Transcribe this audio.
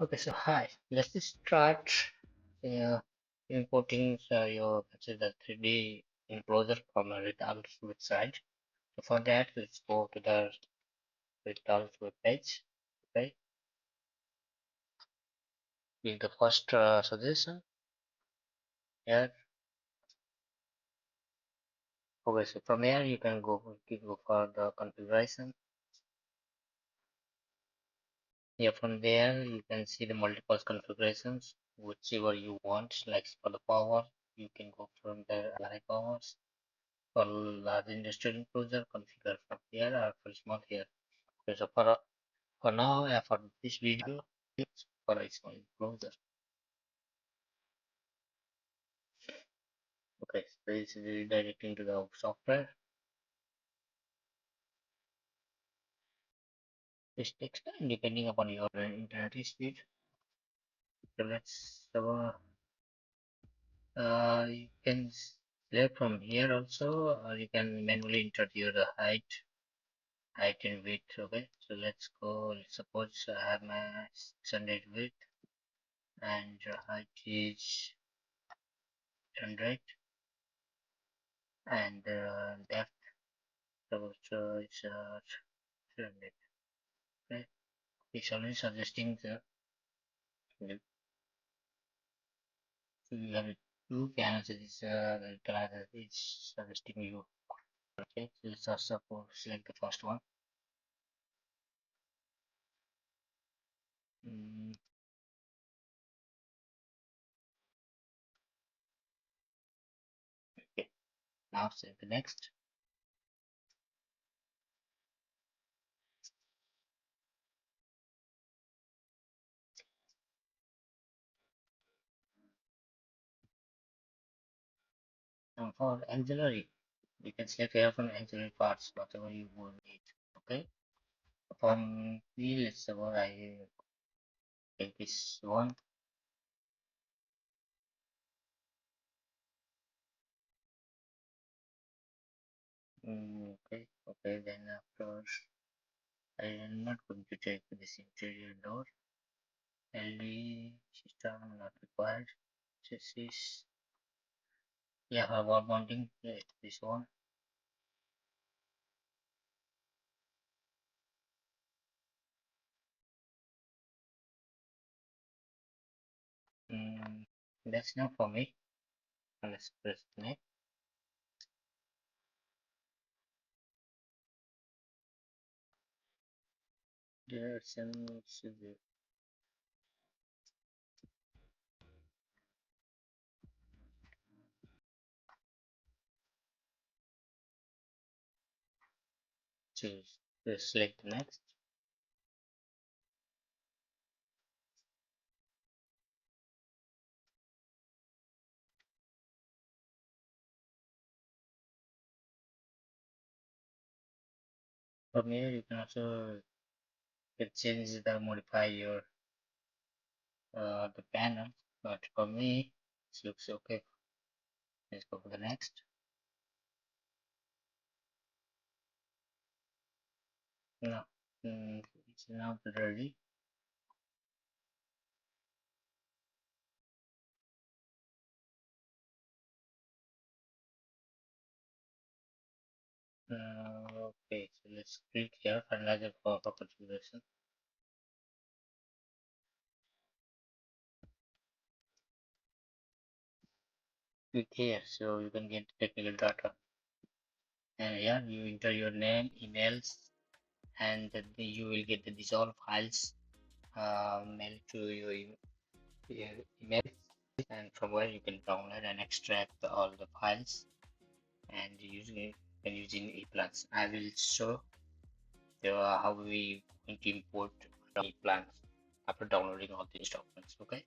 Okay, so hi. Let's just start uh, importing your the 3D enclosure from a Rittal's website. So for that, let's go to the Rittal's web page. Okay, with the first suggestion here. Okay, so from here you can go for the configuration. Yeah, from there you can see the multiple configurations, whichever you want. Like for the power, you can go from the high powers. For large industrial enclosure, configure from here or for small here. Okay, so for now, for this video, it's for a small enclosure. Okay, so this is redirecting to the software. This takes time depending upon your internet speed. So you can select from here also, or you can manually enter your height and width. Okay, so let's go. Suppose I have my standard width and height is 100 and depth also is 300. Okay, it's only suggesting you have two cannons. It's suggesting you. Okay, so let's also select the first one. Mm, okay, now select the next. Now for auxiliary, you can select here from auxiliary parts, whatever you will need. Okay, from the let's suppose I take this one. Okay, then after I am not going to take this interior door. LD system not required. Chassis. Yeah, wall mounting. Yeah, this one. Mm, that's enough for me. Let's press next. There's some choose. Just select next. From here, you can also change modify your the panel. But for me, it looks okay. Let's go for the next. No, it's now ready. Okay, so let's click here finalize for configuration. Click here so you can get technical data. And here you enter your name, emails, and you will get the dissolve files mailed to your email. And from where you can download and extract all the files and using it and using ePlans. I will show you how we going to import ePlans after downloading all these documents. Okay.